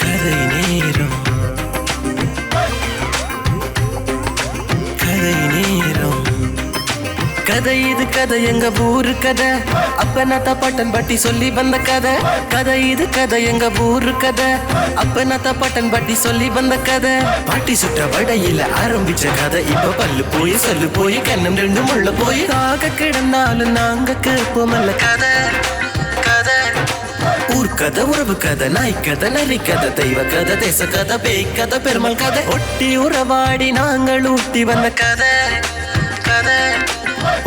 கதை நேரம் கதை நேரம் கதை இது கதை எங்க ஊரு கதை அப்பனாத்தா பாட்டன் பாட்டி சொல்லி வந்த கதை கதை இது கதை எங்க ஊரு கதை அப்பனாத்தா பாட்டன் பாட்டி சொல்லி வந்த கதை பாட்டி சுட்ட வடையில ஆரம்பிச்ச கதை இப்ப பல்லு போய் சொல்லு போய் கண்ணம் ரெண்டும் உள்ள போய் ஆக கிடந்தாலும் நாங்க கேட்போமல்ல கதை கதை ஊர் கதை உறவு கதை நாய் கதை நரி கதை தெய்வ கதை தேச கதை பேய் கதை பெருமாள் கதை ஒட்டி உறவாடி நாங்கள் ஊட்டி வந்த கதை கதை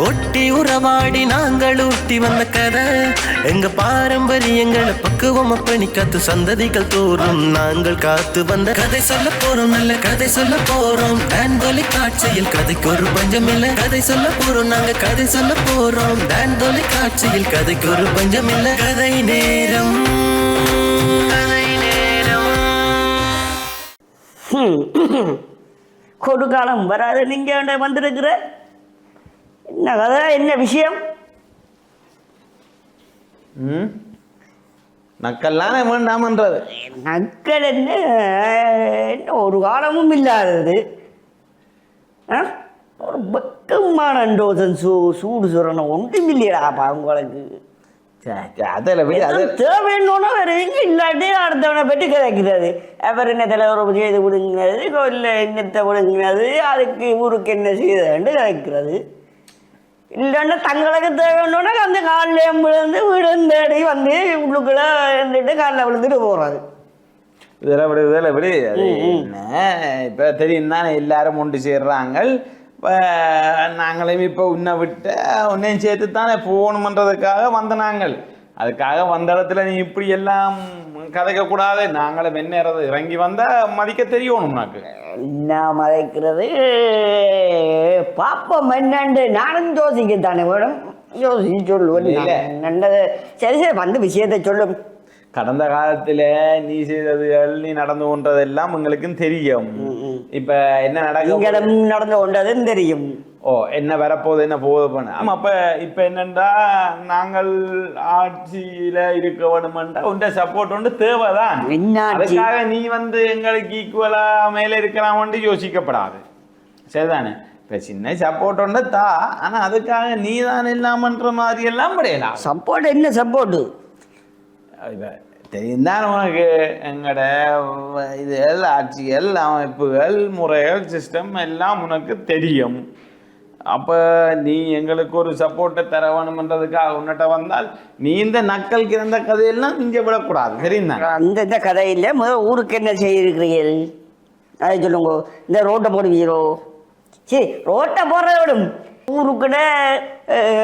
ஒட்டி உறவாடி நாங்கள் ஊட்டி வந்த கதை எங்க பாரம்பரியங்களை பக்குவமா பணி காத்து சந்ததிகள் தோறும் நாங்கள் காத்து வந்த கதை சொல்ல போறோம் நல்ல கதை சொல்ல போறோம் டான் தொலைக்காட்சியில் கதைக்கு ஒரு பஞ்சம் இல்ல கதை சொல்ல போறோம் நாங்க கதை சொல்ல போறோம் டான் தொலைக்காட்சியில் கதைக்கு ஒரு பஞ்சம் இல்ல கதை நேரம் கதை நேரம் கொடுக்காலம் வராது நீங்க வந்திருக்கிற என்ன கதை என்ன விஷயம் நக்கல்லான வேண்டாமன்றது நக்கல் என்ன ஒரு காலமும் இல்லாதது ஒரு பக்கமான டோசன் சூடு சுரணம் ஒன்றும் இல்லையாப்பா உங்களுக்கு அதில் தேவைன்னு வருவீங்க இல்லாட்டி அடுத்தவனை பற்றி கிடைக்கிறது அவர் என்ன தலைவர் செய்து விடுங்கிறது இல்லை இன்னத்தை விடுங்கிறது அதுக்கு ஊருக்கு என்ன செய்யுதுன்னு கிடைக்கிறது இல்லைன்னா தங்களுக்கு தேவைன்னா அந்த காலில் விழுந்து வீடு தேடி வந்து உள்ளுக்குள்ள இருந்துட்டு காலில் விழுந்துட்டு போகிறாரு இதில் விடு என்ன இப்போ தெரியும் தானே எல்லாரும் ஒன்று சேர்றாங்க இப்போ நாங்களும் இப்போ உன்னை விட்டு உன்னையும் சேர்த்து தானே போகணுமன்றதுக்காக வந்த நாங்கள் அதுக்காக வந்த இடத்துல நீ இப்படி எல்லாம் கதைக்கக்கூடாது நாங்களும் வெண்ணேறது இறங்கி வந்தால் மதிக்க தெரியணும் உனக்கு என்ன மதிக்கிறது பாப்பம் என்னண்டு நானும் யோசிக்கத்தானே மேடம் யோசிச்சு சொல்லுவேன் நல்லது சரி சரி வந்து விஷயத்தை சொல்லும் கடந்த காலத்தில் நீ செய்ததுகள் நீ நடந்து கொண்டதெல்லாம் உங்களுக்கும் தெரியும் இப்போ என்ன நடந்து கொண்டதுன்னு தெரியும் ஓ என்ன வரப்போகுது என்ன போகுது பண்ண ஆமாம் அப்போ இப்போ என்னென்றா நாங்கள் ஆட்சியில் இருக்க வேணுமென்றா உண்ட சப்போர்ட் ஒன்று தேவைதான் அதுக்காக நீ வந்து எங்களுக்கு ஈக்குவலாக மேலே இருக்கலாம்னு யோசிக்கப்படாது சரிதானே இப்போ சின்ன சப்போர்ட் ஒன்று தா ஆனால் அதுக்காக நீ தான் இல்லாமன்ற மாதிரி எல்லாம் முடியலாம் சப்போர்ட் என்ன சப்போர்ட்டு இப்போ தெரியும் தான் உனக்கு எங்களோட இது ஆட்சிகள் அமைப்புகள் முறைகள் சிஸ்டம் எல்லாம் உனக்கு தெரியும் அப்போ நீ எங்களுக்கு ஒரு சப்போர்ட்டை தர வேணுமன்றதுக்காக உன்னிட்ட வந்தால் நீ இந்த நக்கல் கிடந்த கதையெல்லாம் இங்கே விடக்கூடாது தெரியுங்க அந்த கதையில் முதல் ஊருக்கு என்ன செய்திருக்கிறீர்கள் அதை சொல்லுங்க இந்த ரோட்டை போடுவீரோ சரி ரோட்டை போடுறத விடும் ஊருக்கிட்ட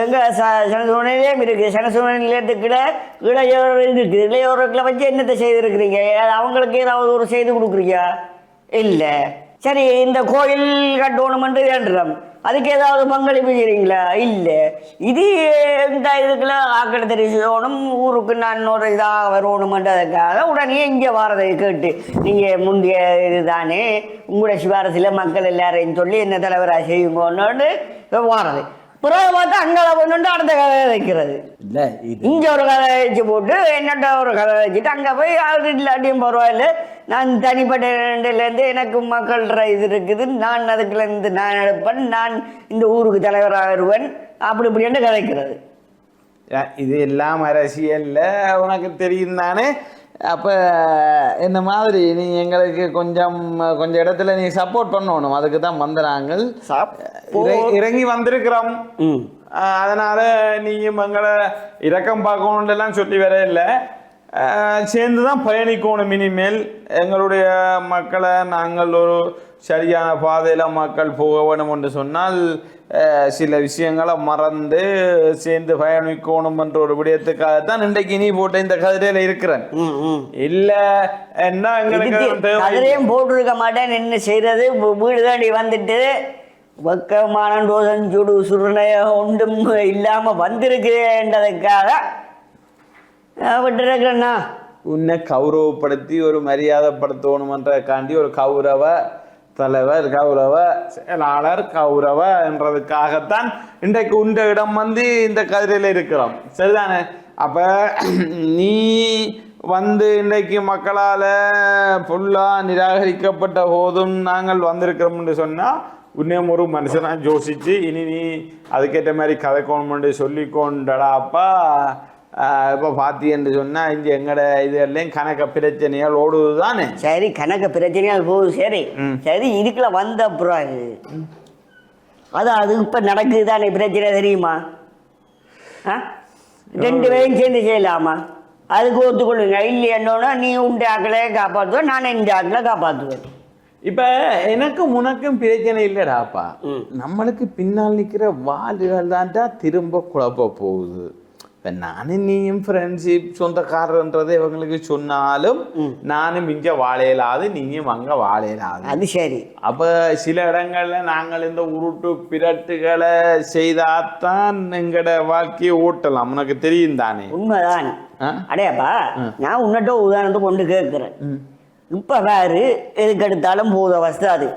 எங்கள் சனசூழ்நிலையும் இருக்குது சனசூழ்நிலை நிலையத்துக்கிட்ட இளையோர் இருக்குது இளையோர்களை வச்சு என்னத்தை செய்திருக்கிறீங்க அவங்களுக்கு ஏதாவது ஒரு செய்து கொடுக்குறீங்க இல்லை சரி இந்த கோயில் கட்டணுமென்று வேண்டுறோம் அதுக்கு ஏதாவது பங்களிப்பு செய்கிறீங்களா இல்லை இது இந்த இதுக்குள்ள ஆக்கடை தெரிவிக்கணும் ஊருக்கு நான் ஒரு இதாக வரணுமென்றதுக்காக உடனே இங்கே வாரதை கேட்டு நீங்கள் முந்தைய இதுதானே உங்களோட சிபாரசில் மக்கள் எல்லாரையும் சொல்லி என்ன தலைவராக செய்யுங்கன்னு வாரது பிறகு பார்த்தா அங்கே ஒன்று அடுத்த கதை வைக்கிறது இல்லை இங்கே ஒரு கதை வச்சு போட்டு என்னட்ட ஒரு கதை வச்சுட்டு அங்கே போய் அது இல்லாட்டியும் பரவாயில்ல நான் தனிப்பட்ட ரெண்டுலேருந்து எனக்கு மக்கள்கிற இது இருக்குது நான் அதுக்குலேருந்து நான் எடுப்பேன் நான் இந்த ஊருக்கு தலைவராக வருவேன் அப்படி இப்படின்னு கதைக்கிறது இது எல்லாம் அரசியலில் உனக்கு தெரியும் தானே அப்போ இந்த மாதிரி நீ எங்களுக்கு கொஞ்சம் இடத்துல நீ சப்போர்ட் பண்ணணும் அதுக்கு தான் வந்து நாங்கள் இறங்கி வந்திருக்கிறோம் அதனால் நீயும் எங்களை இரக்கம் பார்க்கணுன்றெல்லாம் சொல்லி வர இல்லை சேர்ந்து தான் பயணிக்கணும் இனிமேல் எங்களுடைய மக்களை நாங்கள் ஒரு சரியான பாதையில் மக்கள் போக வேணும் என்று சொன்னால் சில விஷயங்களை மறந்து சேர்ந்து பயணிக்கணும் என்ற ஒரு விடயத்துக்காகத்தான் இன்றைக்கு நீ போட்ட இந்த கதிரையில் இருக்கிறேன் இல்ல என்ன கதிரையும் போட்டிருக்க மாட்டேன் என்ன செய்யறது வீடு தாண்டி வந்துட்டு வெக்கமான டோசன் சுடு சுருணைய ஒன்றும் இல்லாம வந்திருக்கிறேன்றதுக்காக விட்டுருக்கேண்ணா உன்னை கௌரவப்படுத்தி ஒரு மரியாதைப்படுத்தணுமன்றதுக்காண்டி ஒரு கௌரவ தலைவர் கௌரவ செயலாளர் கௌரவ என்றதுக்காகத்தான் இன்றைக்கு உண்ட இடம் வந்து இந்த கதிரையில் இருக்கிறோம் சரிதானே அப்போ நீ வந்து இன்றைக்கு மக்களால் ஃபுல்லாக நிராகரிக்கப்பட்ட போதும் நாங்கள் வந்திருக்கிறோம்னு சொன்னால் இன்னும் ஒரு மனுஷனாக யோசிச்சு இனி நீ அதுக்கேற்ற மாதிரி கதைக்கணும்னு சொல்லிக்கொண்டடாப்பா. இப்போ பார்த்தீங்கன்னு சொன்னால் இங்கே எங்கட இது எல்லாம் கணக்க பிரச்சனையால் ஓடுது தானே. சரி, கணக்க பிரச்சனையால் போகுது. சரி சரி, இதுக்குள்ள வந்த அப்புறம் அது இப்போ நடக்குது தானே பிரச்சனை, தெரியுமா? ரெண்டு பேரும் சேர்ந்து செய்யலாமா? அதுக்கு ஒத்துக்கொள்ளுங்க. இல்லையன்னோன்னா நீ உண்டு ஆக்களை காப்பாற்றுவேன், நான் இந்த ஆக்களை காப்பாற்றுவேன். இப்போ எனக்கும் உனக்கும் பிரச்சனை இல்லைடாப்பா. நம்மளுக்கு பின்னால் நிற்கிற வாள்கள் தான்டா திரும்ப குழப்ப போகுது. இப்போ நானும் நீயும் ஃப்ரெண்ட்ஷிப் சொந்தக்காரன்றதை இவங்களுக்கு சொன்னாலும் நானும் இங்கே வாழையலாது, நீயும் அங்கே வாழையலாது. அது சரி. அப்போ சில இடங்கள்ல நாங்கள் இந்த உருட்டு பிரட்டுகளை செய்தாதான் எங்களோட வாழ்க்கையை ஓட்டலாம். உனக்கு தெரியும் தானே? உண்மைதான். அடையாப்பா, நான் உன்னிட்ட உதாரணத்தை கொண்டு கேட்குறேன். இப்ப வேறு எதுக்கு எடுத்தாலும் போத அவஸ்தை. அது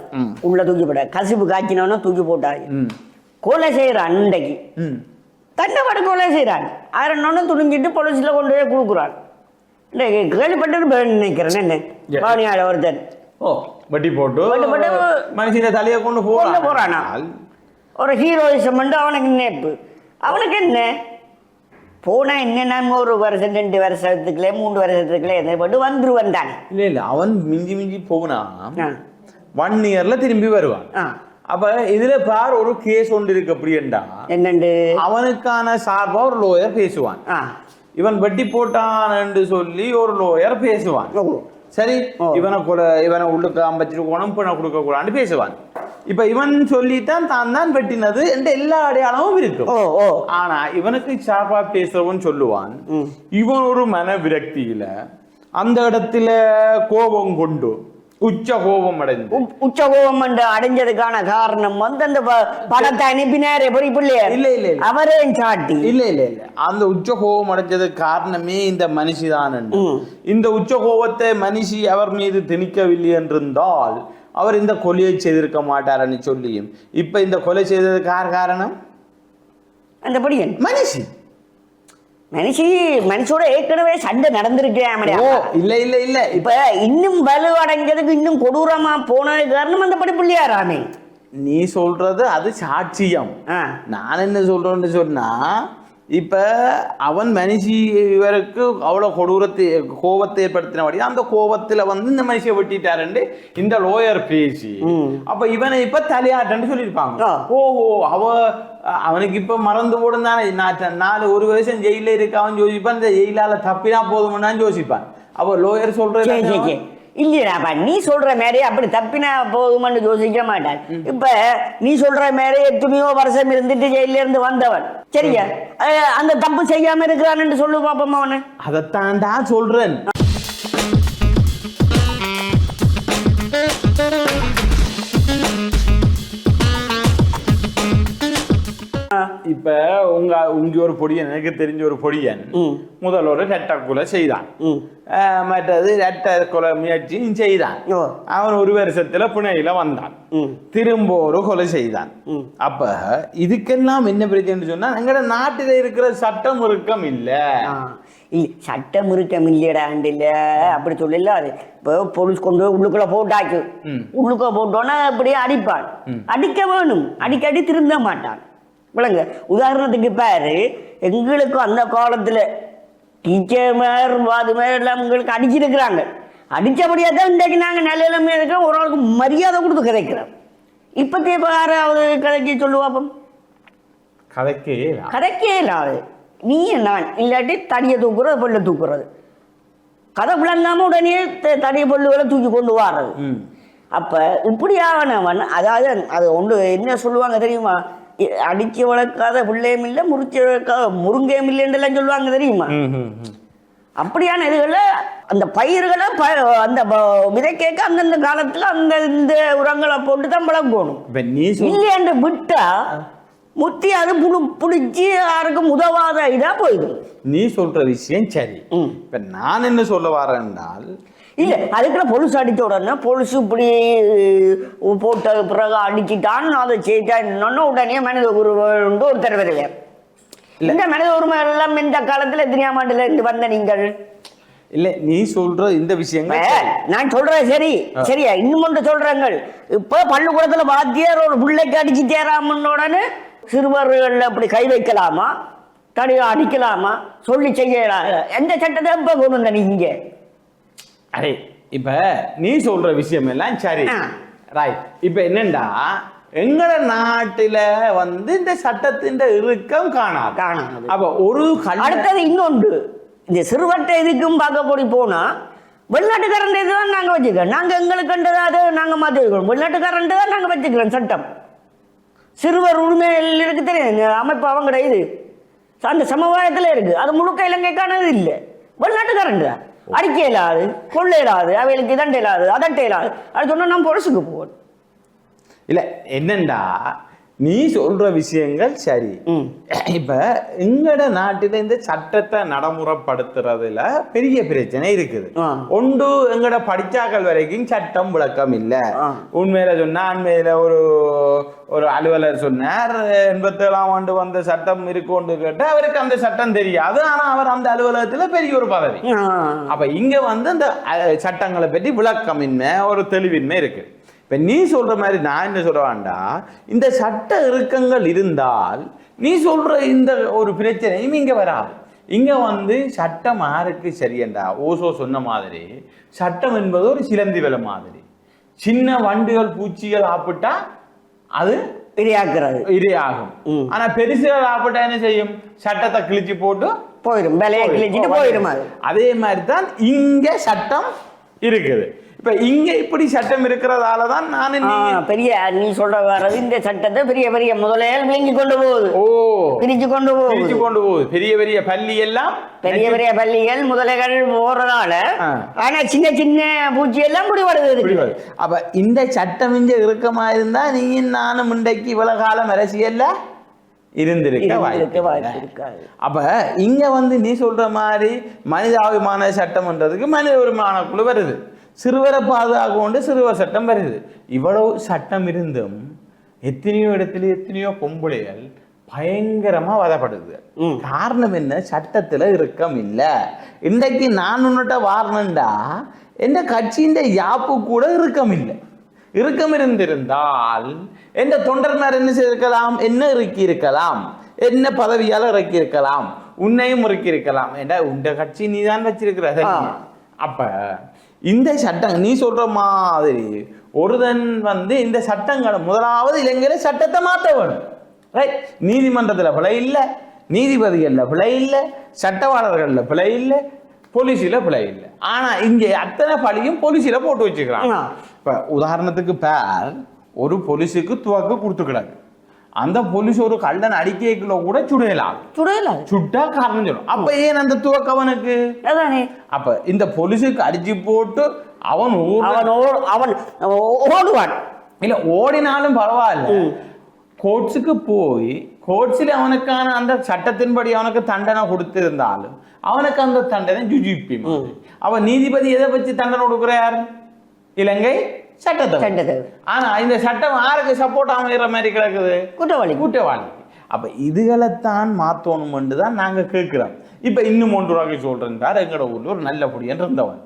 உள்ள தூக்கி போட கசிப்பு காய்ச்சினவன தூக்கி போட்டாங்க. கொலை செய்யறான், அன்றைக்கு தண்டை கொலை செய்யறான். ஆயிரம் துணிஞ்சிட்டு போலீஸ்ல கொண்டு போய் கொடுக்குறான். கேள்விப்பட்டு நினைக்கிறேன். என்ன பாவனியாள ஒருத்தன் வட்டி போட்டு மனுஷன தலையை கொண்டு போறானா? ஒரு ஹீரோயிசம் வந்து அவனுக்கு நினைப்பு. அவனுக்கு என்ன போனா என்ன, நாங்கள் ஒரு வருஷம் 2 வருஷத்துக்குள்ளே 3 வருஷத்துக்குள்ளே என்ன போட்டு வந்துருவான் தானே. இல்லை அவன் மிஞ்சி மிஞ்சி போனா 1 இயர்ல திரும்பி வருவான். அப்ப இதுல பார் ஒரு கேஸ் ஒன்று இருக்கு. அப்படின்டா என்னண்டு அவனுக்கான சார்பா ஒரு லோயர் பேசுவான். இவன் வட்டி போட்டான் என்று சொல்லி ஒரு லோயர் பேசுவான். சரி, இவனை உள்ளுக்கு அம்பச்சிட்டு போனோம் பிணை கொடுக்க கூடாதுன்னு பேசுவான். இப்ப இவன் சொல்லித்தான் தான் வெட்டினது என்ற எல்லா அடையாளமும் இருக்கும். ஆனா இவனுக்கு சார்பா பேசுறவன் சொல்லுவான், இவன் ஒரு மன விரக்தியில அந்த இடத்துல கோபம் கொண்டு உச்ச கோபம் அடைஞ்சதுக்கான காரணம் வந்து அந்த படத்தை அனுப்பினாரே பிள்ளையார். இல்ல இல்ல அவரே சாட்டி. இல்ல இல்ல இல்ல அந்த உச்ச கோபம் அடைஞ்சதுக்கு காரணமே இந்த மனுஷிதான். இந்த உச்ச கோபத்தை மனுஷி அவர் மீது திணிக்கவில்லை என்றிருந்தால் அவர் இந்த கொலையை செய்திருக்க மாட்டார்னு சொல்லியும் இப்ப இந்த கொலை செய்ததுக்கு காரணம் அந்த படியன் மனுஷோட ஏற்கனவே சண்டை நடந்திருக்கேன். இல்ல இல்ல இல்ல இப்ப இன்னும் வலுவடைஞ்சதுக்கு இன்னும் கொடூரமா போனதுக்கு காரணம் அந்த படி பிள்ளையாராமே. நீ சொல்றது அது சாட்சியம். நான் என்ன சொல்றேன்னு சொன்னா, இப்ப அவன் மனுஷி இவருக்கு அவ்வளவு கோபத்தை ஏற்படுத்தினபடி அந்த கோபத்துல வந்து இந்த மனுஷியை வெட்டிட்டாரு இந்த லோயர் பேசி அப்ப இவனை இப்ப தலையாட்டன்னு சொல்லியிருப்பாங்க. ஓஹோ, அவனுக்கு இப்ப மறந்து போடும் தானே. 1 வருஷம் ஜெயில இருக்கு அவன் யோசிப்பான், இந்த ஜெயிலால தப்பினா போதும்னான்னு யோசிப்பான். அப்ப லோயர் சொல்றது இல்லையாப்பா, நீ சொல்ற மாதிரி அப்படி தப்பினா போதும்னு யோசிக்க மாட்டான். இப்ப நீ சொல்ற மாதிரி எத்தனையோ வருஷம் இருந்துட்டு ஜெயில இருந்து வந்தவன், சரியா, அந்த தப்பு செய்யாம இருக்கிறான்னு சொல்லு பாப்போம். அவனு அதைத்தான்டா சொல்றேன். இப்ப உங்க ஒரு பொடியன், எனக்கு தெரிஞ்ச ஒரு பொடியன் முதல் ஒரு ரெட்டை கொலை செய்தான், மற்றது ரெட்டை கொலை முயற்சியும் செய்தான். அவன் 1 வருஷத்துல புனையில வந்தான், திரும்ப ஒரு கொலை செய்தான். அப்ப இதுக்கெல்லாம் என்ன பிரச்சனை சொன்னா, எங்கட நாட்டில இருக்கிற சட்டம் முறுக்கம் இல்ல. சட்டம் முறுக்கம் இல்லையடாண்டு இல்ல அப்படி சொல்லல. அது இப்போ போலீஸ் கொண்டு போய் உள்ளுக்குள்ள போட்டாச்சு, உள்ளுக்குள்ள போட்டோன்னா அப்படியே அடிப்பான். அடிக்க வேணும், அடிக்கடி திருந்த மாட்டான். விளங்க, உதாரணத்துக்கு பாரு, எங்களுக்கு அந்த காலத்துல டீச்சர் மேர் வாது மேர் எல்லாம் உங்களுக்கு அடிச்சிருக்கிறாங்க. அடிச்சபடியா தான் இன்றைக்கு நாங்க நிலையிலுமே இருக்கிறோம், ஒரு ஆளுக்கு மரியாதை கொடுத்து கதைக்கிறோம். இப்பத்தே யாராவது கதைக்கு சொல்லுவாப்போம்? கதைக்கே இல்லாது நீ நான் இல்லாட்டி தடியை தூக்குறது பொல்ல தூக்குறது, கதை விளங்காம உடனே தடிய பொல்லுகளை தூக்கி கொண்டு வர்றது. அப்ப இப்படியானவன், அதாவது அது ஒன்று என்ன சொல்லுவாங்க தெரியுமா, அடிச்சு வளர்க்காத பிள்ளையும் இல்லை, முறிச்சு வளர்க்காத முருங்கையும் இல்லைன்றெல்லாம் சொல்லுவாங்க தெரியுமா. அப்படியான இதுகள அந்த பயிர்களை அந்த விதை கேட்க அந்தந்த காலத்துல அந்த இந்த உரங்களை போட்டு தான் வளர்க்கணும். இல்லையாண்டு விட்டா முத்தி அது புடிச்சு யாருக்கும் உதவாத இதா போயிடும். நீ சொல்ற விஷயம் சரி. இப்ப நான் என்ன சொல்ல வரேன்னால், இல்லை அதுக்குள்ள பொலிசு அடித்த உடனே பொலிசு இப்படி போட்ட பிறகு அடிச்சுட்டான்னு அதை செய்தான் உடனே மனித ஒருத்தர் வருவார். இந்த மனித உரிமைகள் எல்லாம் இந்த காலத்துல எத்தனையாம் ஆண்டுல இருந்து வந்த நீங்கள் இல்ல நீ சொல்ற இந்த விஷயங்கள் நான் சொல்றேன் சரி சரியா இன்னும் ஒன்று சொல்றேங்க இப்ப பள்ளிக்கூடத்துல வாத்தியார் ஒரு பிள்ளைக்கு அடிச்சு தேராமன்னு சிறுவர்கள் அப்படி கை வைக்கலாமா தடியை அடிக்கலாமா சொல்லி செய்யலாம் எந்த சட்டத்தை இப்ப கொண்டு வந்த நீங்க அரே இப்ப நீ சொல்ற விஷயம் எல்லாம் சரி ரைட் இப்ப என்னண்டா எங்கட நாட்டில வந்து இந்த சட்டத்தின் இறுக்கம் காணாது அப்ப ஒரு அடுத்தது இன்னொன்று இந்த சிறுவட்டை இதுக்கும் பார்க்க போடி போனா வெளிநாட்டுக்காரன் இதுதான் நாங்க வச்சுக்கிறோம் நாங்க எங்களுக்கு கண்டதாவது நாங்க மாத்திருக்கோம் வெளிநாட்டுக்காரன் தான் நாங்க வச்சுக்கிறோம் சட்டம் சிறுவர் உரிமைகள் இருக்கு தெரியும் அமைப்பு அவங்கட இது அந்த சமுதாயத்துல இருக்கு அது முழுக்க இலங்கைக்கானது இல்லை வெளிநாட்டுக்காரன் அடிக்க இயலாது கொள்ள இயலாது அவைகளுக்கு இதண்ட இயலாது அதட்ட இயலாது அது சொன்னா நான் பொருசுக்கு போவோம் இல்ல என்னண்டா நீ சொல்ற விஷயங்கள் சரி இப்ப எங்கட நாட்டில இந்த சட்டத்தை நடைமுறைப்படுத்துறதுல பெரிய பிரச்சனை இருக்குது ஒன்று எங்கட படிச்சாக்கள் வரைக்கும் சட்டம் விளக்கம் இல்ல உண்மையில சொன்னா அண்மையில ஒரு அலுவலர் சொன்னார் 87ஆம் ஆண்டு வந்த சட்டம் இருக்குன்னு கேட்டு அவருக்கு அந்த சட்டம் தெரியாது ஆனா அவர் அந்த அலுவலகத்துல பெரிய ஒரு பதவி அப்ப இங்க வந்து அந்த சட்டங்களை பற்றி விளக்கமின்மை ஒரு தெளிவின்மை இருக்கு இப்ப நீ சொல்ற மாதிரி நான் என்ன சொல்றேன்டா இந்த சட்ட இறுக்கங்கள் இருந்தால் நீ சொல்ற இந்த ஒரு பிரச்சனையும் இங்க வராது இங்க வந்து சட்டம் யாருக்கு சரியண்டா ஓசோ சொன்ன மாதிரி சட்டம் என்பது ஒரு சிலந்தி வேலை மாதிரி சின்ன வண்டுகள் பூச்சிகள் ஆப்பிட்டா அது இரையாகும் ஆனா பெருசுகள் ஆப்பிட்டா என்ன செய்யும் சட்டத்தை கிழிச்சு போட்டு போயிடும் வேலையை கிழிச்சிட்டு போயிடும் அதே மாதிரி தான் இங்க சட்டம் இருக்குது இப்ப இங்க இப்படி சட்டம் இருக்கிறதாலதான் நான் பெரிய நீ சொல்ற வர்றது இந்த சட்டத்தை பெரிய பெரிய முதலையால் விளங்கி கொண்டு போகுது பிரிச்சு கொண்டு போகுது பெரிய பெரிய பள்ளி எல்லாம் பெரிய பெரிய பள்ளிகள் முதலைகள் போறதால ஆனா சின்ன சின்ன பூச்சி எல்லாம் இப்படி வருது அப்ப இந்த சட்டம் இங்க இறுக்கமா இருந்தா நீ நானும் இன்றைக்கு இவ்வளவு காலம் அரசியல்ல இருந்திருக்க வாய்ப்பு அப்ப இங்க வந்து நீ சொல்ற மாதிரி மனிதாபிமான சட்டம்ன்றதுக்கு மனித உரிமையான குழு வருது சிறுவரை பாதுகாக்க சிறுவர் சட்டம் வருது இவ்வளவு சட்டம் இருந்தும் எத்தனையோ இடத்துல எத்தனையோ பொம்பளைகள் பயங்கரமா வதப்படுது காரணம் என்ன சட்டத்துல இறுக்கம் இல்லை இன்றைக்கு நான் உன்னிட்ட வாரணுண்டா எந்த கட்சியின் யாப்பு கூட இறுக்கம் இல்லை இறுக்கம் இருந்திருந்தால் எந்த தொண்டர்மார் என்ன செய்திருக்கலாம் என்ன இறுக்கி இருக்கலாம் என்ன பதவியால இறக்கி இருக்கலாம் உன்னையும் இறுக்கி இருக்கலாம் ஏண்டா உண்ட கட்சி நீ தான் வச்சிருக்கிற அப்ப இந்த சட்டம் நீ சொல்ற மாதிரி ஒருதன் வந்து இந்த சட்டங்களை முதலாவது இளைஞரை சட்டத்தை மாற்ற வேணும் ரைட் நீதிமன்றத்துல பிழை இல்லை நீதிபதிகள்ல பிழை இல்லை சட்டவாளர்கள்ல பிழை இல்லை போலீஸில பிழை இல்லை ஆனா இங்க அத்தனை பழியும் போலீஸில போட்டு வச்சுக்கிறாங்க இப்ப உதாரணத்துக்கு பேர் ஒரு போலீஸுக்கு துவக்க கொடுத்துக்கிறாங்க அந்த போலீஸ் ஒரு கள்ளன் அடிக்கைக்குள்ள கூட சுடலாம் சுட்டா காரணம் சொல்லும் அப்ப ஏன் அந்த துவக்கவனுக்கு அப்ப இந்த போலீஸுக்கு அடிச்சு போட்டு அவன் ஓடுவான் இல்ல ஓடினாலும் பரவாயில்ல கோர்ட்ஸுக்கு போய் கோர்ட்ஸில் அவனுக்கான அந்த சட்டத்தின்படி அவனுக்கு தண்டனை கொடுத்திருந்தாலும் அவனுக்கு அந்த தண்டனை ஜுஜிபி அவன் நீதிபதி எதை வச்சு தண்டனை கொடுக்கிறார் இலங்கை சட்டத்தை ஆனா இந்த சட்டம் யாருக்கு சப்போர்ட் அமைகிற மாதிரி கிடக்குது குற்றவாளி அப்ப இதுகளைத்தான் மாத்தணும் தான் நாங்க கேட்கிறோம் இப்ப இன்னும் ஒன்று வகை சொல்றாரு எங்கட ஊர்ல ஒரு நல்ல புடியன் இருந்தவன்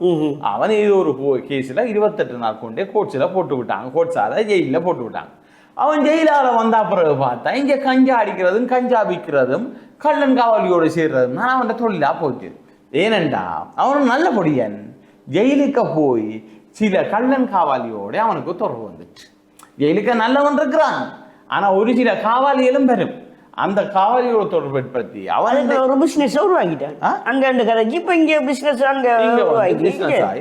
அவன் இது ஒரு கேஸ்ல 28 நாள் கொண்டே கோர்ட்ஸ்ல போட்டு விட்டாங்க கோர்ட்ஸால ஜெயில போட்டு விட்டாங்க அவன் ஜெயிலால வந்தா பிறகு பார்த்தா இங்க கஞ்சா அடிக்கிறதும் கஞ்சா விற்கிறதும் கள்ளன் காவலியோடு சேர்றதும் அவன் தொழிலா போச்சு ஏனண்டா அவன் நல்ல பொடியன் ஜெயிலுக்கு போய் சில கள்ளன் காவாலியோட அவனுக்கு தொடர்பு வந்துச்சு ஜெயிலுக்கு நல்லவன் இருக்கிறான் ஆனா ஒரு சில காவாலிகளும் பெறும் அந்த காவாலியோட தொடர்பு ஏற்படுத்தி அவன் ஒரு பிசினஸ் உருவாக்கிட்டான் அங்க கதைக்கு இப்ப இங்க பிசினஸ்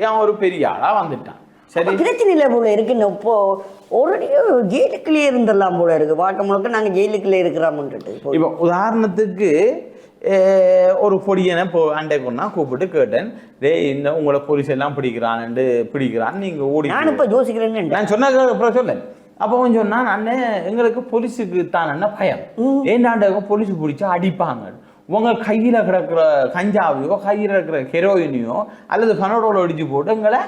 அவன் ஒரு பெரிய ஆளா வந்துட்டான் சரி பிரச்சனையில போல இருக்கு இப்போ ஒரு ஜெயிலுக்குள்ளே இருந்துடலாம் போல இருக்கு வாட்ட முழுக்க நாங்க ஜெயிலுக்குள்ளே இருக்கிறோம்ன்ட்டு இப்ப உதாரணத்துக்கு ஒரு பொடியனை அண்டைக்குன்னா கூப்பிட்டு கேட்டேன் டே இந்த உங்களை போலீஸ் எல்லாம் பிடிக்கிறான்னு நீங்க ஓடி நான் இப்ப யோசிக்கிறேன்னு நான் சொன்ன அப்புறம் சொல்ல அப்போ அவன் சொன்னான் அண்ணன் எங்களுக்கு போலீஸுக்கு தான் என்ன பயம் ஏண்டாண்ட போலீஸ் பிடிச்சா அடிப்பாங்க உங்க கையில கிடக்குற கஞ்சாவையோ கையில இருக்கிற ஹெரோயினையோ அல்லது கனடோட அடிச்சு போட்டு எங்களை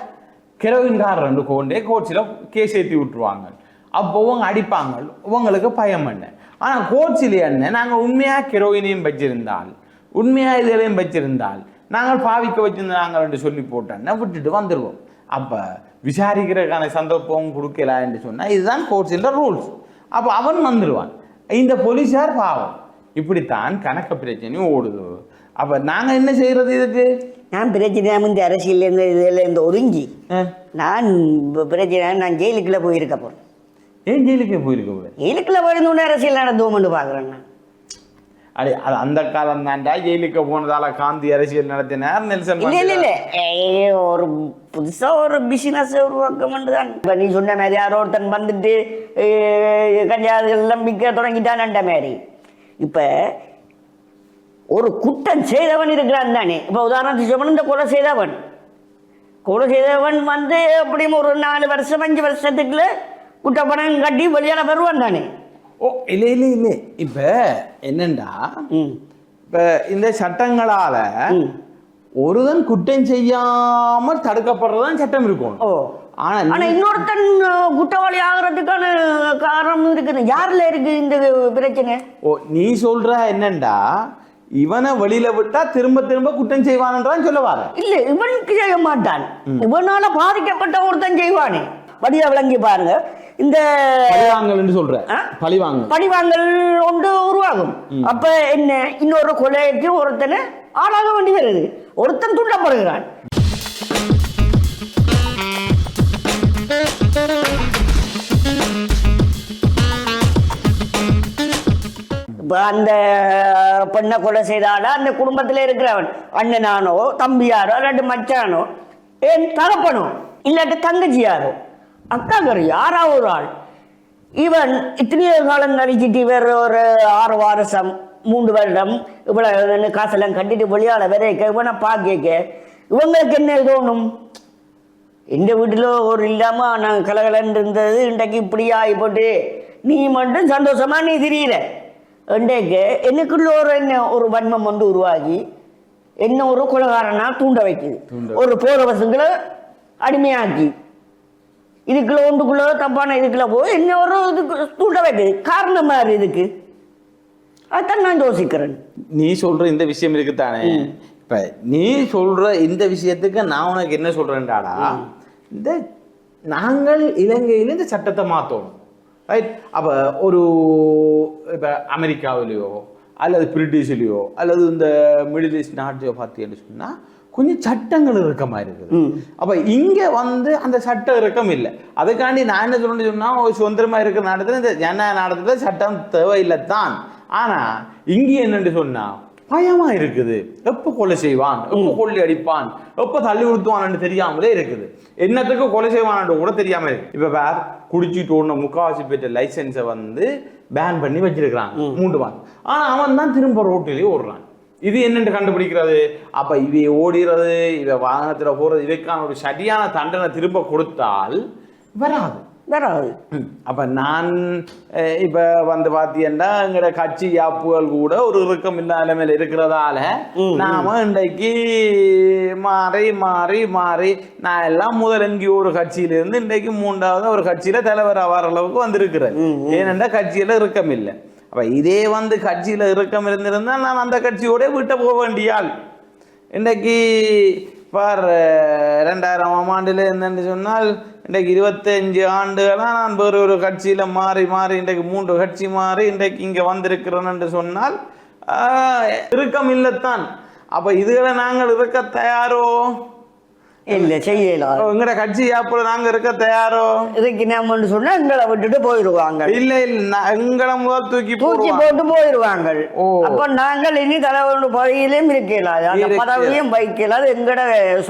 ஹெரோயின்காரர் கொண்டே கோர்ட்ஸில் கேஸ் ஏற்றி விட்டுருவாங்க அப்போ அவங்க அடிப்பாங்க உங்களுக்கு பயம் என்ன ஆனால் கோட்ஸிலே என்ன நாங்கள் உண்மையாக கெரோயினையும் வச்சிருந்தால் உண்மையாக இதுகளையும் வச்சிருந்தால் நாங்கள் பாவிக்க வச்சிருந்த நாங்கள் என்று சொல்லி போட்டோன்னா விட்டுட்டு வந்துடுவோம். அப்போ விசாரிக்கிறதுக்கான சந்தர்ப்பம் கொடுக்கல என்று சொன்னால் இதுதான் கோர்ட்ஸின் ரூல்ஸ். அப்போ அவன் வந்துடுவான். இந்த போலீஸார் பாவம் இப்படித்தான் கணக்க பிரச்சனையும் ஓடுது. அப்போ நாங்கள் என்ன செய்கிறது இதுக்கு? நான் பிரச்சனை இந்த அரசியல் இதில் ஒதுங்கி நான் பிரச்சனை நான் ஜெயிலுக்குள்ளே போயிருக்க போகிறேன். ஏன் ஜெயிலுக்கே போயிருக்க போகிறேன்? ஜெயிலுக்குள்ளே போயிருந்தோன்னு அரசியல் நடந்தோம்னு பார்க்குறேன் நான். அது அந்த காலம் தாண்டா ஜெயிலுக்கு போனதால காந்தி அரசியல் நடத்தினார் நெல்சன். இல்லை ஒரு புதுசாக ஒரு பிசினஸ் உருவாக்கம் தான். இப்போ நீ சொன்ன மாதிரி யாரோ ஒருத்தன் வந்துட்டு கஞ்சாதுகள் விற்க தொடங்கிட்டான்ன்ற மாதிரி. இப்போ ஒரு குற்றம் செய்தவன் இருக்கிறான் தானே. இப்போ உதாரணத்துக்கு சொன்ன இந்த கொலை செய்தவன் வந்து எப்படியும் ஒரு 4 வருஷம் 5 வருஷத்துக்குள்ள குற்றப்பணம் கட்டி வெளியால் வருவான் தானே. ஓ இல்லை இப்போ என்னண்டா இப்போ இந்த சட்டங்களால ஒருதன் குற்றம் செய்யாமல் தடுக்கப்படுறதான் சட்டம் இருக்கும். ஆனா இன்னொருத்தன் குற்றவாளி ஆகிறதுக்கான காரணம் இருக்குது. யாருல இருக்கு இந்த பிரச்சனை? ஓ நீ சொல்ற என்னண்டா இவனை வெளியில விட்டா திரும்ப திரும்ப குற்றம் செய்வான்ன்றான் சொல்ல வர? இல்ல, இவனுக்கு செய்ய மாட்டான், இவனால பாதிக்கப்பட்ட ஒருத்தன் செய்வானே. வடியா விளங்கி பாருங்க. இந்த பழிவாங்கல் சொல்ற பழிவாங்கல் ஒன்று உருவாகும். அப்ப என்ன, இன்னொரு கொலைக்கு ஒருத்தனை ஆளாக வேண்டி வருது. ஒருத்தன் துண்டப்படுகிறான். அந்த பெண்ணை கொலை செய்தாலும் அந்த குடும்பத்தில் இருக்கிறவன் அண்ணனானோ தம்பியாரோ இல்லாட்டி மச்சானோ என் தகப்பனோ இல்லாட்டி தங்கச்சியாரோ அக்காங்கரு யாராவது ஒரு ஆள், இவன் இத்தனையோ காலம் கழிச்சிட்டு இவர் ஒரு 6 வருஷம் 3 வருடம் இவ்வளவு காசெல்லாம் கட்டிட்டு வெளியால வரைக்க இவனை பார்க்க இவங்களுக்கு என்ன தோணும்? எந்த வீட்டில் ஒரு இல்லாமல் நாங்கள் கலகலன்னு இருந்தது, இன்றைக்கு இப்படி ஆகி போட்டு நீ மட்டும் சந்தோஷமா நீ திரியிற இன்றைக்கு எனக்குள்ள ஒரு வன்மம் வந்து உருவாகி என்ன ஒரு கொலகாரனா தூண்ட வைக்குது. ஒரு போற பசங்களை அடிமையாக்கி இதுக்குள்ள ஒன்றுக்குள்ள தப்பான இதுக்குள்ள போய் என்ன ஒரு இதுக்கு தூண்ட வைக்குது. காரணமா இதுக்கு அதான் நான் யோசிக்கிறேன். நீ சொல்ற இந்த விஷயம் இருக்குத்தானே, இப்ப நீ சொல்ற இந்த விஷயத்துக்கு நான் உனக்கு என்ன சொல்றேன்டாடா, இந்த நாங்கள் இலங்கையில இந்த சட்டத்தை மாற்றணும், ரைட்? அப்போ ஒரு இப்போ அமெரிக்காவிலையோ அல்லது பிரிட்டிஷ்லேயோ அல்லது இந்த மிடில் ஈஸ்ட் நாட்டையோ பார்த்தீங்கன்னு சொன்னால் கொஞ்சம் சட்டங்கள் இறுக்கமாக இருக்குது. அப்போ இங்கே வந்து அந்த சட்ட இறுக்கம் இல்லை. அதுக்காண்டி நான் என்ன சொல்லணும்னு சொன்னால் ஒரு சுதந்திரமாக இருக்கிற நாட்டத்தில் இந்த ஜனநாயக நாட்டத்தில் சட்டம் தேவையில்லை தான். ஆனால் இங்கே என்னென்னு சொன்னால் பயமாக இருக்குது. எப்போ கொலை செய்வான், எப்போ கொள்ளி அடிப்பான், எப்போ தள்ளி கொடுத்துவான்னு தெரியாமலே இருக்குது. என்னத்துக்கு கொலை செய்வான் கூட தெரியாமல் இருக்கு. இப்போ வேற குடிச்சிட்டு ஓடின முக்காவாசி பேற்ற லைசன்ஸை வந்து பேன் பண்ணி வச்சிருக்கிறாங்க 3 மாதம். ஆனால் அவன் தான் திரும்ப ரோட்டிலேயே ஓடுறான். இது என்னென்று கண்டுபிடிக்கிறது? அப்போ இவை ஓடுறது, இவை வாகனத்தில் போகிறது, இவைக்கான ஒரு சரியான தண்டனை திரும்ப கொடுத்தால் வராது. அப்ப நான் இப்ப வந்து பாத்தீங்கன்னா எங்கட கட்சி யாப்புகள் கூட ஒரு இறுக்கம் இல்லாத நிலைமையில இருக்கிறதால நாம இன்றைக்கு மாறி மாறி மாறி நான் எல்லாம் முதல் எங்கேயோ ஒரு கட்சியில இருந்து இன்றைக்கு 3வது ஒரு கட்சியில தலைவர் ஆவார அளவுக்கு வந்திருக்கிறேன். ஏனென்றா கட்சியில இறுக்கம் இல்லை. அப்ப இதே வந்து கட்சியில இறுக்கம் இருந்திருந்தா நான் அந்த கட்சியோட விட்ட போக வேண்டியால். இன்றைக்கு பார் 2000ஆம் ஆண்டுல என்னன்னு சொன்னால் இன்றைக்கு 25 ஆண்டுகளாக நான் வேறு ஒரு கட்சியில் மாறி மாறி இன்றைக்கு 3 கட்சி மாறி இன்றைக்கு இங்கே வந்திருக்கிறேன் என்று சொன்னால் இறுக்கம் இல்லைத்தான். அப்போ இதுகளை நாங்கள் இருக்க தயாரோ இல்லை, செய்யலாம். எங்கட கட்சி அப்போ நாங்கள் இருக்க தயாரோ இதுக்கு நம்ம சொன்னா எங்களை விட்டுட்டு போயிடுவாங்க. இல்லை இல்லை, எங்களை முதல் தூக்கி போட்டு போயிடுவாங்க. அப்போ நாங்கள் இனி தலைவருடைய பதவியிலும் இருக்கலாம், அந்த பதவியும் வைக்கலாம், எங்கட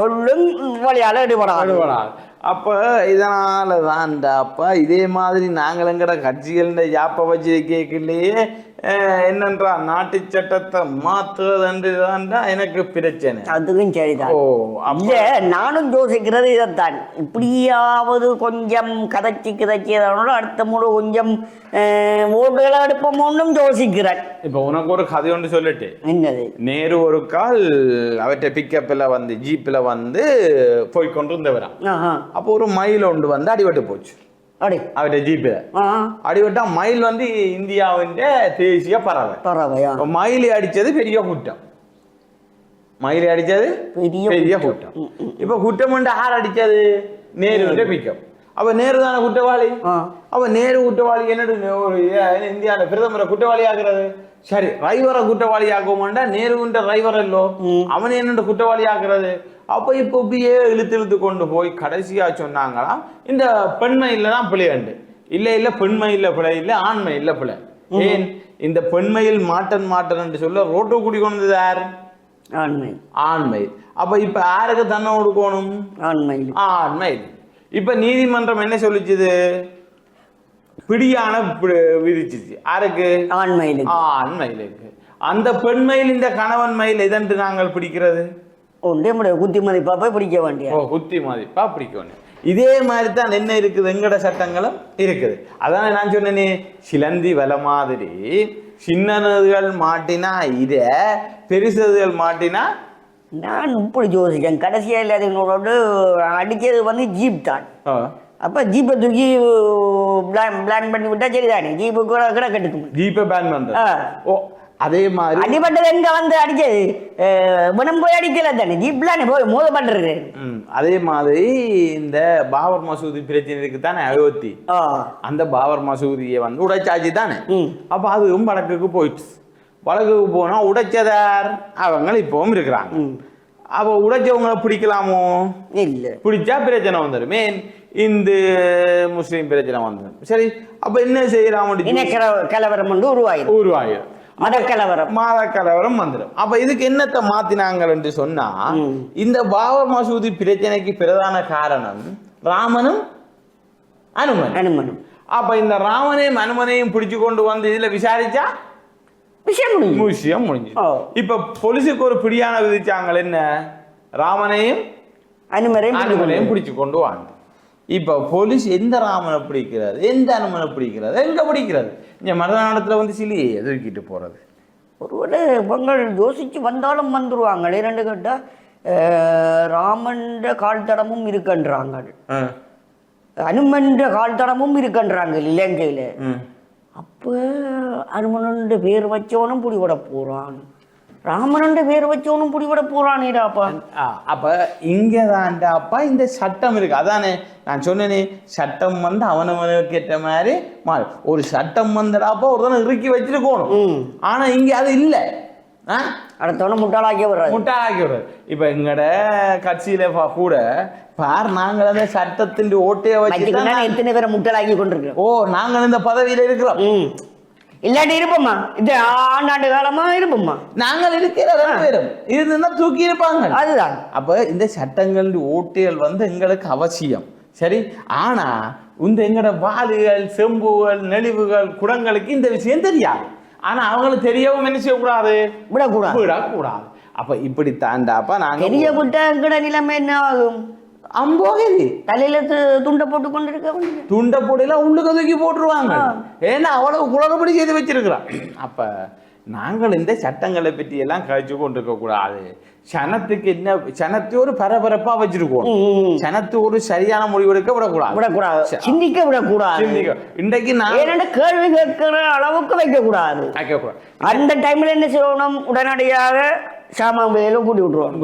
சொல்லும் வழியால ஈடுபடாது. அப்போ இதனால தான்டாப்பா இதே மாதிரி நாங்கள் எங்கட கட்சிகள் யாப்பை வச்சு கேட்கலையே என்னன்றா நாட்டு சட்டத்தை மாற்றுவது தான்டா எனக்கு பிரச்சனை. அதுக்கும் சரிதான். இல்ல, நானும் யோசிக்கிறது இதைத்தான். இப்படியாவது கொஞ்சம் கதைச்சியதோட அடுத்த முறை கொஞ்சம் ஓட்டுகளை எடுப்போம்னும் யோசிக்கிறேன். இப்போ உனக்கு ஒரு கதை ஒன்று சொல்லிட்டு, என்னது? நேரு ஒரு கால் அவற்றை பிக்கப்பில் வந்து ஜீப்பில் வந்து போய்கொண்டு இருந்தவரா. அப்போ ஒரு மயில் ஒன்று வந்து அடிபட்டு போச்சு. அடி அவருடைய ஜீப்ல அடிபட்டா மயில் வந்து இந்தியாவின் தேசிய பறவை. பறவையா? மயிலை அடிச்சது பெரிய குற்றம். மயிலை அடிச்சது பெரிய குற்றம். இப்ப குற்றம் யார் அடிச்சது? நேரு பிக்கம். அப்ப நேரு தானே குற்றவாளி. அப்ப நேரு குற்றவாளி என்னது இந்தியாவில பிரதமரை குற்றவாளி ஆக்குறது? சரி, டிரைவரை குற்றவாளி ஆக்குவோம்டா நேருன்ற டிரைவர் இல்லோ அவனை என்ன குற்றவாளி ஆக்குறது? அப்ப இப்ப இப்படியே இழுத்து கொண்டு போய் கடைசியா சொன்னாங்களாம் இந்த பெண்மையில தான் பிள்ளையாண்டு. இல்ல பெண்மையில பிள்ளை இல்ல, ஆண்மையில பிள்ளை. ஏன் இந்த பெண்மையில் மாட்டன் சொல்ல ரோட்டு கூடி கொண்டது யார்? ஆண்மை. அப்ப இப்ப யாருக்கு தன்னை கொடுக்கணும்? ஆண்மை. இப்ப நீதிமன்றம் என்ன சொல்லிச்சுது? பிடியான விதிச்சிச்சு. யாருக்கு? ஆண்மையிலுக்கு. அந்த பெண்மையில் இந்த கணவன் மயில் எதென்று நாங்கள் பிடிக்கிறது? குத்தி மதிப்பா போய் பிடிக்க வேண்டிய. குத்தி மதிப்பா பிடிக்க வேண்டிய. இதே மாதிரி தான் என்ன இருக்குது, எங்கட சட்டங்களும் இருக்குது. அதான் நான் சொன்னேனே, சிலந்தி வலை மாதிரி சின்னதுகள் மாட்டினா இத, பெருசதுகள் மாட்டினா. நான் இப்படி யோசிச்சேன். கடைசியா இல்லாத அடிக்கிறது வந்து ஜீப் தான். அப்ப ஜீப்பை தூக்கி பிளான் பண்ணி விட்டா சரிதானே? ஜீப்பு கூட கட்டுக்கும். ஜீப்பை பேன் பண்ற. ஓ, அதே மாதிரி அடிபட்டது எங்க வந்து அடிச்சது மனம் போய் அடிக்கல தானே, ஜீப்லானே போய் மோத பண்றது. அதே மாதிரி இந்த பாபர் மசூதி பிரச்சனை இருக்கு தானே, அயோத்தி. அந்த பாபர் மசூதியை வந்து உடைச்சாச்சு தானே. அப்ப அதுவும் வழக்குக்கு போயிடுச்சு. வழக்குக்கு போனா உடைச்சதார் அவங்க இப்பவும் இருக்கிறாங்க. அப்ப உடைச்சவங்களை பிடிக்கலாமோ? இல்ல. பிடிச்சா பிரச்சனை வந்துடும். மேன் இந்து முஸ்லீம் பிரச்சனை வந்துடும். சரி, அப்ப என்ன செய்யலாம்? கலவரம் வந்து உருவாயிரும். மதக்கலவரம் வந்துடும். அப்ப இதுக்கு என்னத்தை மாத்தினாங்க என்று சொன்னா, இந்த பாபர் மசூதி பிரச்சனைக்கு பிரதான காரணம் ராமனும் அனுமனும். அப்ப இந்த ராமனையும் அனுமனையும் பிடிச்சு கொண்டு வந்து இதுல விசாரிச்சா விஷயம் முடிஞ்சு. இப்ப போலீஸுக்கு ஒரு பிடியான விதிச்சாங்க. என்ன? ராமனையும் அனுமனையும் பிடிச்சு கொண்டு வாங்க. இப்ப போலீஸ் எந்த ராமனை பிடிக்கிறது, எந்த அனுமனை பிடிக்கிறது, எங்க பிடிக்கிறது? இங்க மருதநாடத்துல வந்து சிலியை எதிர்க்கிட்டு போறது. ஒருவேளை பொங்கல் யோசிச்சு வந்தாலும் வந்துருவாங்க. இரண்டு கேட்டா ராமன் கால் தடமும் இருக்குன்றாங்க, அனுமன் கால் தடமும் இருக்குன்றாங்க இலங்கையில. அப்ப அனுமனோட பேர் வச்சவனும் பிடிபட போறான், ராமனோட பேர் வச்சவனும் பிடிபட போறானேடாப்பா. அப்ப இங்கதான்டாப்பா இந்த சட்டம் இருக்கு. அதானே நான் சொன்னேனே, சட்டம் வந்து அவனவனுக்கு ஏற்ற மாதிரி ஒரு சட்டம் வந்தடாப்பா ஒரு இறுக்கி வச்சிருக்கணும். ஆனா இங்க அது இல்லை. அடுத்தவன முட்டாளாக்கி விடுறது. இப்ப எங்கட கட்சியில கூட பார், நாங்கள் அந்த சட்டத்தின் ஓட்டைய வச்சு எத்தனை பேரை முட்டாளாக்கி கொண்டிருக்கோம். ஓ, நாங்கள் இந்த பதவியில இருக்கிறோம். இல்லாட்டி இருப்போமா? இது ஆண்டாண்டு காலமா இருப்போமா? நாங்கள் இருக்கிற இருந்தா தூக்கி இருப்பாங்க. அதுதான். அப்ப இந்த சட்டங்கள் ஓட்டியல் வந்து எங்களுக்கு அவசியம். சரி, ஆனா இந்த எங்கட வாளுகள், செம்புகள், நெளிவுகள், குடங்களுக்கு இந்த விஷயம் தெரியாது. ஆனா அவங்களுக்கு தெரியவும் என்ன செய்யக்கூடாது? விடக்கூடாது. அப்ப இப்படி தாண்டாப்பா நாங்க தெரிய விட்டா எங்கட நிலைமை என்ன ஆகும்? அம்போகி தலையில துண்டை போட்டு கொண்டு இருக்க, துண்டை போடலாம் உள்ளுக்கு தூக்கி போட்டுருவாங்க. ஏன்னா அவ்வளவு குளறுபடி செய்து வச்சிருக்கிறான். அப்ப நாங்கள் இந்த சட்டங்களை பற்றி எல்லாம் கழிச்சு கொண்டிருக்க கூடாது. சனத்துக்கு என்ன, சனத்தை ஒரு பரபரப்பா வச்சிருக்கோம். சனத்து ஒரு சரியான முடிவெடுக்க விடக்கூடாது, சிந்திக்க விடக்கூடாது. இன்றைக்கு நான் கேள்வி கேட்கிற அளவுக்கு வைக்க கூடாது. அந்த டைம்ல என்ன செய்யணும்? உடனடியாக சாமான் வேலும் கூட்டி விட்டுருவான்.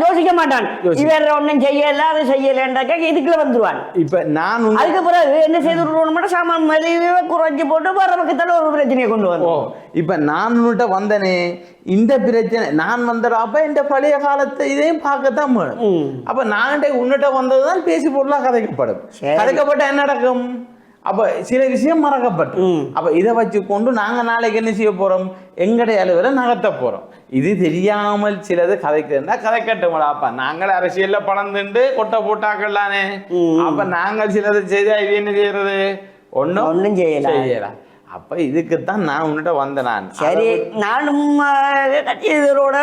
யோசிக்க மாட்டான், இவர் ஒன்னும் செய்யல அதை செய்யலன்றாக்க இதுக்குள்ள வந்துருவான். இப்ப நான் அதுக்கு பிறகு என்ன செய்து விட்டுருவோம்? சாமான் மேலேயே குறைஞ்சி போட்டு வர பக்கத்தால ஒரு பிரச்சனையை கொண்டு வரும். இப்ப நான் உன்கிட்ட வந்தனே, இந்த பிரச்சனை நான் வந்தடாப்ப இந்த பழைய காலத்தை இதையும் பார்க்கத்தான் வேணும். அப்ப நான் உன்னிட்ட வந்ததுதான் பேசி பொருளா கதைக்கப்படும். கதைக்கப்பட்ட என்ன நடக்கும்? அப்ப சில விஷயம் மறக்கப்பட்டு, அப்ப இதை வச்சு கொண்டு நாங்க நாளைக்கு என்ன செய்ய போறோம்? எங்கடைய அளவுல நகர்த்த போறோம். இது தெரியாமல் சிலது கதைக்கிறா கதைக்கட்டுமாடாப்பா. நாங்கள் அரசியல்ல பணம் திண்டு கொட்டை போட்டாக்கலானே. அப்ப நாங்கள் சிலது செய்தா இது என்ன செய்யறது? ஒன்னும் செய்யலாம். அப்ப இதுக்குத்தான் நான் உன்னிட்ட வந்தேன். நான் சரி, நானும் இதோட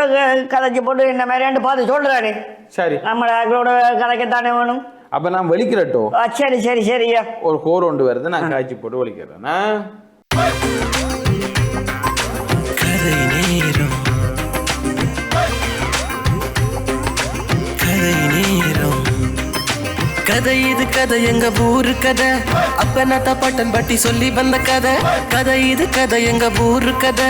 கதைச்சு போட்டு என்ன மாதிரி பார்த்து சொல்றாரு. சரி, நம்மளோட கதைக்கத்தானே வேணும். அப்ப நான் வெளிக்கிறட்டோ? சரி சரி சரியா, ஒரு கோர் ஒன்று வருது, நான் காய்ச்சி போட்டு வெளிக்கிறேன். கதை நேரம், கதை நேரம், கதை இது கதை எங்க ஊரு கதை அப்பனாத்தா பாட்டன் பாட்டி சொல்லி வந்த கதை கதை இது கதை எங்க ஊரு கதை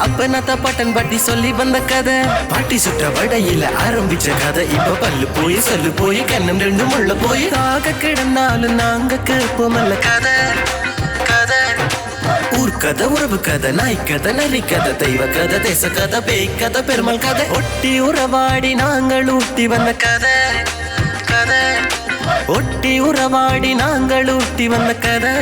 அப்பனாத்தா பாட்டன் பாட்டி சொல்லி வந்த கதை பாட்டி சுற்ற வடையில ஆரம்பிச்ச கதை இப்ப பல்லு போய் சொல்லு போய் கண்ணம் ரெண்டு முள்ள போய் ஆக கிடந்தாலும் நாங்க கேட்போமல்ல கதை கதை ஊர் கதை உறவு கதை நாய் கதை நரி கதை தெய்வ கதை தேச கதை பேய் கதை பெருமாள் கதை ஒட்டி உறவாடி நாங்கள் ஊட்டி வந்த கதை கதை ஒட்டி உறவாடி நாங்கள் ஊட்டி வந்த கதை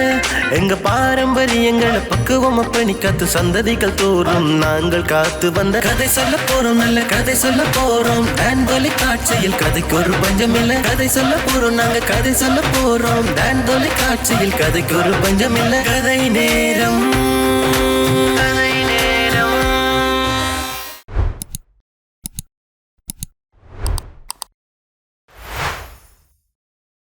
எங்க பாரம்பரியங்களை பக்குவம் அப்பணி காத்து சந்ததிகள் தோறும் நாங்கள் காத்து வந்த கதை சொல்ல போறோம் நல்ல கதை சொல்ல போறோம் டான்தொலி காட்சியில் கதைக்கு ஒரு பஞ்சம் இல்லை கதை சொல்ல போறோம் நாங்க கதை சொல்ல போறோம் டான்தொலி காட்சியில் கதைக்கு ஒரு பஞ்சம் இல்லை கதை நேரம்